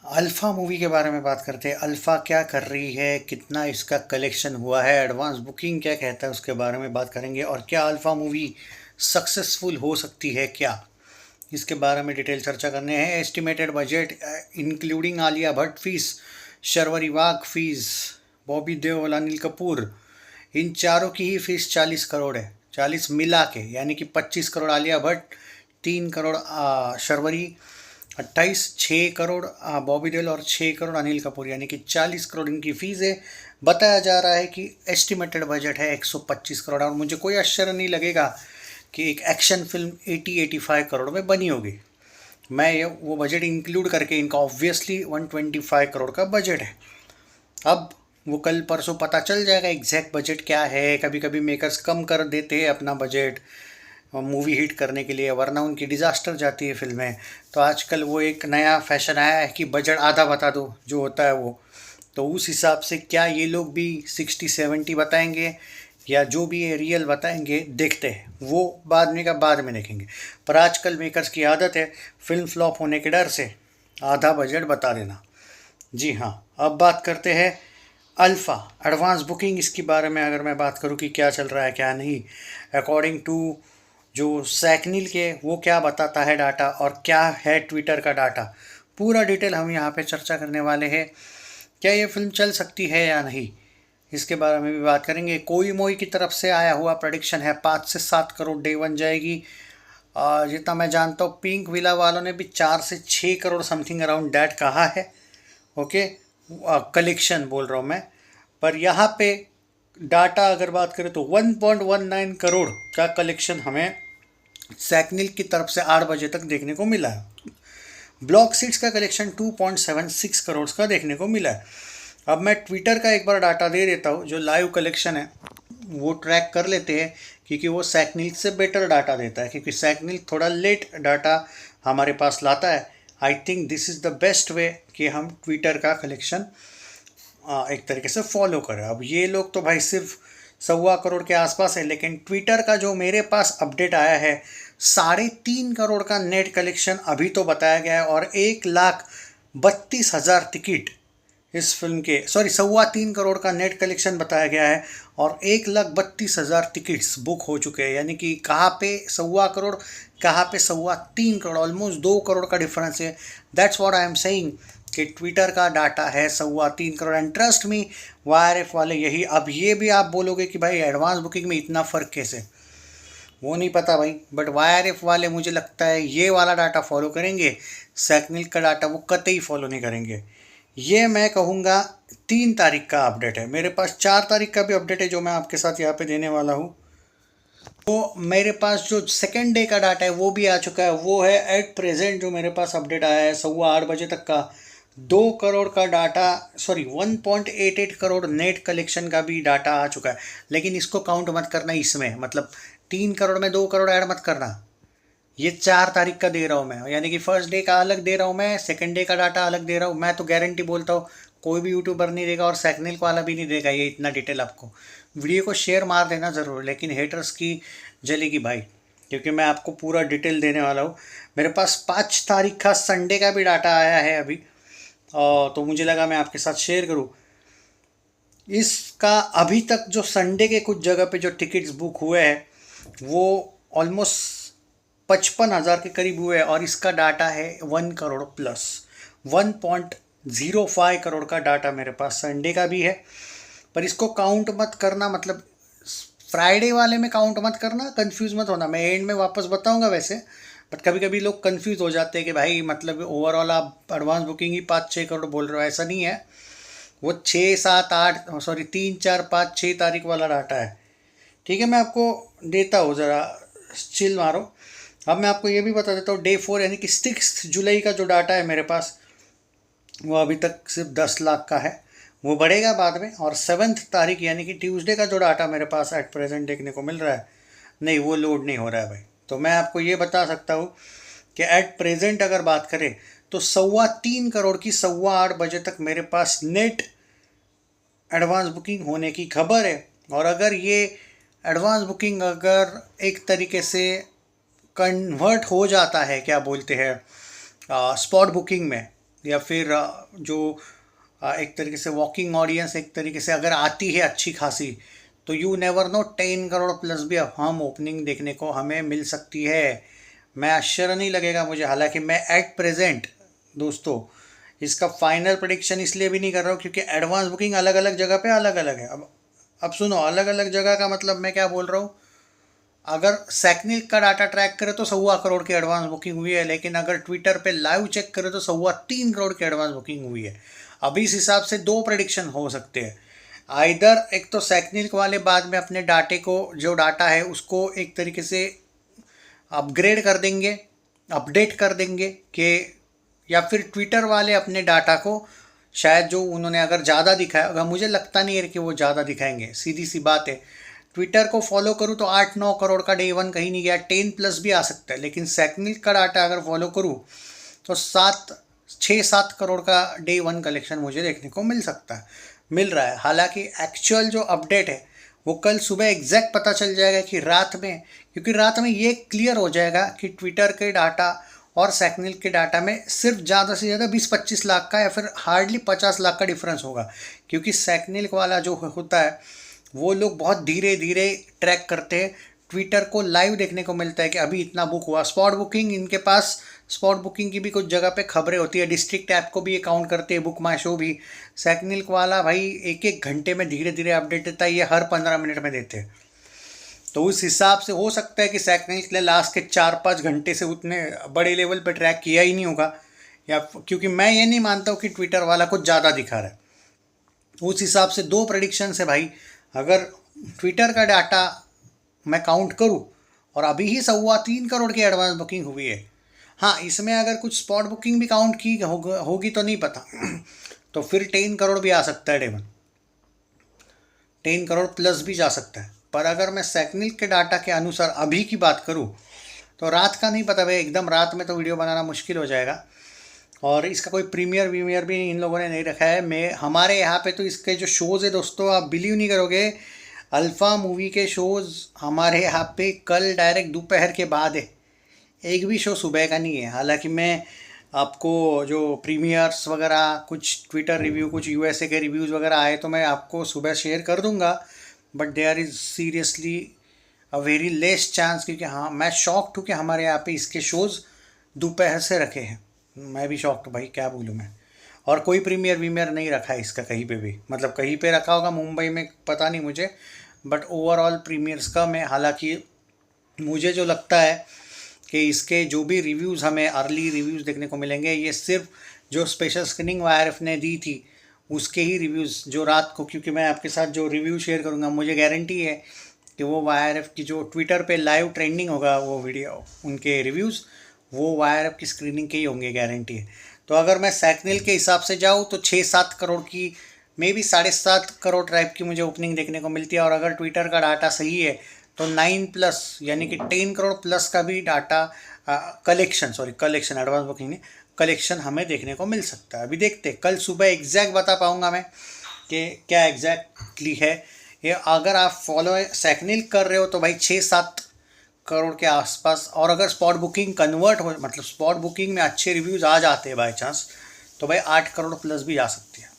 Alpha movie के बारे में बात करते हैं। अल्फ़ा क्या कर रही है, कितना इसका कलेक्शन हुआ है, एडवांस बुकिंग क्या कहता है उसके बारे में बात करेंगे। और क्या अल्फ़ा मूवी सक्सेसफुल हो सकती है क्या, इसके बारे में डिटेल चर्चा करने हैं। Estimated budget including Alia Bhatt fees, Sharvari Wagh fees, Bobby Deol, Anil Kapoor, इन चारों की ही फीस 40 करोड़ है। 40 मिला के, यानी कि 25 करोड़ आलिया भट्ट, 3 करोड़ शर्वरी, 28 6 करोड़ बॉबी देओल और 6 करोड़ अनिल कपूर, यानी कि 40 करोड़ इनकी फीस है। बताया जा रहा है कि एस्टिमेटेड बजट है 125 करोड़। और मुझे कोई आश्चर्य नहीं लगेगा कि एक एक्शन फिल्म 80-85 करोड़ में बनी होगी। मैं ये वो बजट इंक्लूड करके इनका ऑब्वियसली 125 करोड़ का बजट है। अब वो कल परसों पता चल जाएगा एग्जैक्ट बजट क्या है। कभी कभी मेकर्स कम कर देते हैं अपना बजट मूवी हिट करने के लिए, वरना उनकी डिज़ास्टर जाती है फिल्में। तो आजकल वो एक नया फैशन आया है कि बजट आधा बता दो जो होता है वो। तो उस हिसाब से क्या ये लोग भी 60-70 बताएंगे या जो भी ये रियल बताएंगे, देखते हैं। वो बाद में देखेंगे। पर आजकल मेकर्स की आदत है फिल्म फ्लॉप होने के डर से आधा बजट बता देना। जी हाँ, अब बात करते हैं अल्फ़ा एडवांस बुकिंग। इसके बारे में अगर मैं बात करूँ कि क्या चल रहा है क्या नहीं, अकॉर्डिंग टू जो सैकनिल के, वो क्या बताता है डाटा और क्या है ट्विटर का डाटा, पूरा डिटेल हम यहाँ पे चर्चा करने वाले हैं। क्या ये फिल्म चल सकती है या नहीं, इसके बारे में भी बात करेंगे। कोई मोई की तरफ से आया हुआ प्रेडिक्शन है 5 से 7 करोड़ डे वन जाएगी। जितना मैं जानता हूँ पिंक विला वालों ने भी 4 से 6 करोड़ समथिंग अराउंड डैट कहा है। ओके, कलेक्शन बोल रहा हूँ मैं। पर यहाँ पे डाटा अगर बात करें तो 1.19 करोड़ का कलेक्शन हमें सैकनिल की तरफ से 8 बजे तक देखने को मिला है। ब्लॉक सीट्स का कलेक्शन 2.76 करोड़ का देखने को मिला है। अब मैं ट्विटर का एक बार डाटा दे देता हूँ, जो लाइव कलेक्शन है वो ट्रैक कर लेते हैं, क्योंकि वो सैकनिल से बेटर डाटा देता है, क्योंकि सैकनिल थोड़ा लेट डाटा हमारे पास लाता है। I think this is the best way कि हम ट्विटर का कलेक्शन एक तरीके से फॉलो करें। अब ये लोग तो भाई सिर्फ 1.25 करोड़ के आसपास है, लेकिन ट्विटर का जो मेरे पास अपडेट आया है 3.5 करोड़ का नेट कलेक्शन अभी तो बताया गया है। और 1,32,000 टिकट इस फिल्म के, सॉरी 3.25 करोड़ का नेट कलेक्शन बताया गया है। और 1,32,000 टिकट्स बुक हो चुके हैं, यानी कि कहाँ पे 1.25 करोड़, कहाँ पे 3.25 करोड़, ऑलमोस्ट 2 करोड़ का डिफरेंस है। That's what I am saying कि ट्विटर का डाटा है 3.25 crore. And trust me, YRF वाले यही, अब ये भी आप बोलोगे कि भाई एडवांस बुकिंग में इतना फ़र्क कैसे, वो नहीं पता भाई, बट वाईआरएफ वाले मुझे लगता है ये वाला डाटा फॉलो करेंगे। सैकनिल का डाटा वो कतई फॉलो नहीं करेंगे। ये मैं कहूँगा 3 तारीख का अपडेट है। मेरे पास 4 तारीख का भी अपडेट है जो मैं आपके साथ यहाँ पे देने वाला हूँ। तो मेरे पास जो सेकेंड डे का डाटा है वो भी आ चुका है। वो है एट प्रेजेंट जो मेरे पास अपडेट आया है 8:15 बजे तक का, 2 करोड़ का data, sorry 1.88 crore net collection का भी डाटा आ चुका है। लेकिन इसको काउंट मत करना इसमें, मतलब 3 करोड़ में 2 करोड़ ऐड मत करना। ये 4 तारीख का दे रहा हूँ मैं, यानी कि फर्स्ट डे का अलग दे रहा हूँ मैं, सेकंड डे का डाटा अलग दे रहा हूँ। मैं तो गारंटी बोलता हूँ कोई भी यूट्यूबर नहीं देगा और सैकनिल वाला भी नहीं देगा ये इतना डिटेल आपको। वीडियो को शेयर मार देना ज़रूर, लेकिन हेटर्स की जलेगी भाई, क्योंकि मैं आपको पूरा डिटेल देने वाला हूँ। मेरे पास 5 तारीख का संडे का भी डाटा आया है अभी, और तो मुझे लगा मैं आपके साथ शेयर करूँ इसका। अभी तक जो संडे के कुछ जगह पे जो टिकट्स बुक हुए हैं वो ऑलमोस्ट 55,000 के करीब हुए हैं। और इसका डाटा है 1 करोड़ प्लस, 1.05 करोड़ का डाटा मेरे पास संडे का भी है। पर इसको काउंट मत करना, मतलब फ्राइडे वाले में काउंट मत करना, कंफ्यूज मत होना। मैं एंड में वापस बताऊंगा वैसे, बट कभी कभी लोग कंफ्यूज हो जाते हैं कि भाई मतलब ओवरऑल आप एडवांस बुकिंग ही 5-6 करोड़ बोल रहे हो, ऐसा नहीं है। वो 6-7-8, सॉरी 3-4-5-6 तारीख वाला डाटा है। ठीक है, मैं आपको देता हूँ, ज़रा चिल मारो। अब मैं आपको ये भी बता देता हूँ डे 4 यानी कि 6 जुलाई का जो डाटा है मेरे पास, वो अभी तक सिर्फ 10 लाख का है। वो बढ़ेगा बाद में। और 7 तारीख यानी कि ट्यूसडे का जो डाटा मेरे पास एट प्रेजेंट देखने को मिल रहा है, नहीं वो लोड नहीं हो रहा है भाई। तो मैं आपको ये बता सकता हूँ कि एट प्रेजेंट अगर बात करें तो 3.25 करोड़ की 8:15 बजे तक मेरे पास नेट एडवांस बुकिंग होने की खबर है। और अगर ये एडवांस बुकिंग अगर एक तरीके से कन्वर्ट हो जाता है, क्या बोलते हैं, स्पॉट बुकिंग में, या फिर एक तरीके से वॉकिंग ऑडियंस एक तरीके से अगर आती है अच्छी खासी, तो you never know 10 crore plus भी हम ओपनिंग देखने को हमें मिल सकती है। मैं आश्चर्य नहीं लगेगा मुझे, हालांकि मैं एट प्रेजेंट दोस्तों इसका फाइनल प्रेडिक्शन इसलिए भी नहीं कर रहा हूँ क्योंकि एडवांस बुकिंग अलग अलग जगह पे अलग अलग है। अब सुनो, अलग अलग जगह का मतलब मैं क्या बोल रहा हूँ, अगर सैकनिल का डाटा ट्रैक करें तो 1.25 करोड़ की एडवांस बुकिंग हुई है, लेकिन अगर ट्विटर पे लाइव चेक करें तो 3.25 करोड़ की एडवांस बुकिंग हुई है। अभी इस हिसाब से दो प्रेडिक्शन हो सकते हैं। आइदर एक तो सैकनिल वाले बाद में अपने डाटे को, जो डाटा है उसको एक तरीके से अपग्रेड कर देंगे, अपडेट कर देंगे कि, या फिर ट्विटर वाले अपने डाटा को शायद जो उन्होंने अगर ज़्यादा दिखाया, अगर मुझे लगता नहीं है कि वो ज़्यादा दिखाएंगे, सीधी सी बात है। ट्विटर को फॉलो करूँ तो 8-9 करोड़ का डे वन कहीं नहीं गया, 10 प्लस भी आ सकता है, लेकिन सैकनिल का डाटा अगर फॉलो करूँ तो 6-7 करोड़ का डे वन कलेक्शन मुझे देखने को मिल सकता है, मिल रहा है। हालांकि एक्चुअल जो अपडेट है वो कल सुबह एग्जैक्ट पता चल जाएगा कि रात में, क्योंकि रात में ये क्लियर हो जाएगा कि ट्विटर के डाटा और सैकनिल के डाटा में सिर्फ ज़्यादा से ज़्यादा 20-25 लाख का या फिर हार्डली 50 लाख का डिफरेंस होगा, क्योंकि सैकनिल वाला जो होता है वो लोग बहुत धीरे धीरे ट्रैक करते हैं। ट्विटर को लाइव देखने को मिलता है कि अभी इतना बुक हुआ। स्पॉट बुकिंग, इनके पास स्पॉट बुकिंग की भी कुछ जगह पे खबरें होती है, डिस्ट्रिक्ट ऐप को भी ये काउंट करते हैं, बुक माई शो भी। सैकनिल वाला भाई एक एक घंटे में धीरे धीरे अपडेट देता है, ये हर 15 मिनट में देते हैं। तो उस हिसाब से हो सकता है कि सैकनिल ने लास्ट के 4-5 घंटे से उतने बड़े लेवल पर ट्रैक किया ही नहीं होगा, या क्योंकि मैं ये नहीं मानता हूँ कि ट्विटर वाला कुछ ज़्यादा दिखा रहा है। उस हिसाब से दो प्रेडिक्शन है भाई। अगर ट्विटर का डाटा मैं काउंट करूं और अभी ही 3.25 करोड़ की एडवांस बुकिंग हुई है, हाँ इसमें अगर कुछ स्पॉट बुकिंग भी काउंट की होगी तो नहीं पता तो फिर 10 करोड़ भी आ सकता है डे वन, 10 करोड़ प्लस भी जा सकता है। पर अगर मैं सैकनिल के डाटा के अनुसार अभी की बात करूं तो रात का नहीं पता भाई, एकदम रात में तो वीडियो बनाना मुश्किल हो जाएगा, और इसका कोई प्रीमियर वीमियर भी इन लोगों ने नहीं रखा है। मैं हमारे यहाँ पे तो इसके जो शोज़ है दोस्तों, आप बिलीव नहीं करोगे, अल्फ़ा मूवी के शोज़ हमारे यहाँ पे कल डायरेक्ट दोपहर के बाद है, एक भी शो सुबह का नहीं है। हालांकि मैं आपको जो प्रीमियर्स वगैरह, कुछ ट्विटर रिव्यू, कुछ यूएसए के रिव्यूज़ वगैरह आए तो मैं आपको सुबह शेयर कर दूंगा, but there is seriously a very less chance, क्योंकि हाँ मैं शॉक्ड हूँ कि हमारे यहाँ पे इसके शोज़ दोपहर से रखे हैं। मैं भी शॉक्ड हूँ भाई, क्या बोलूँ मैं। और कोई प्रीमियर वीमियर नहीं रखा है इसका कहीं पे भी, मतलब कहीं पे रखा होगा मुंबई में पता नहीं मुझे, बट ओवरऑल प्रीमियर्स का मैं, हालांकि मुझे जो लगता है कि इसके जो भी रिव्यूज़ हमें अर्ली रिव्यूज़ देखने को मिलेंगे, ये सिर्फ जो स्पेशल स्क्रीनिंग वाईआरएफ ने दी थी उसके ही रिव्यूज़ जो रात को, क्योंकि मैं आपके साथ जो रिव्यू शेयर करूँगा मुझे गारंटी है कि वो वाईआरएफ की जो ट्विटर पे लाइव ट्रेंडिंग होगा वो वीडियो, उनके रिव्यूज़ वो वाईआरएफ की स्क्रीनिंग के ही होंगे, गारंटी है। तो अगर मैं सैकनिल के हिसाब से जाऊँ तो 6-7 करोड़ की, मे बी 7.5 करोड़ टाइप की मुझे ओपनिंग देखने को मिलती है, और अगर ट्विटर का डाटा सही है तो 9 प्लस यानी कि 10 करोड़ प्लस का भी डाटा कलेक्शन एडवांस बुकिंग नहीं, कलेक्शन हमें देखने को मिल सकता है। अभी देखते हैं, कल सुबह एग्जैक्ट बता पाऊँगा मैं कि क्या एग्जैक्टली है ये। अगर आप फॉलो सैकनिल कर रहे हो तो भाई 6-7 करोड़ के आसपास, और अगर स्पॉट बुकिंग कन्वर्ट हो, मतलब स्पॉट बुकिंग में अच्छे रिव्यूज़ आ जाते हैं बाय चांस, तो भाई 8 करोड़ प्लस भी जा सकती है।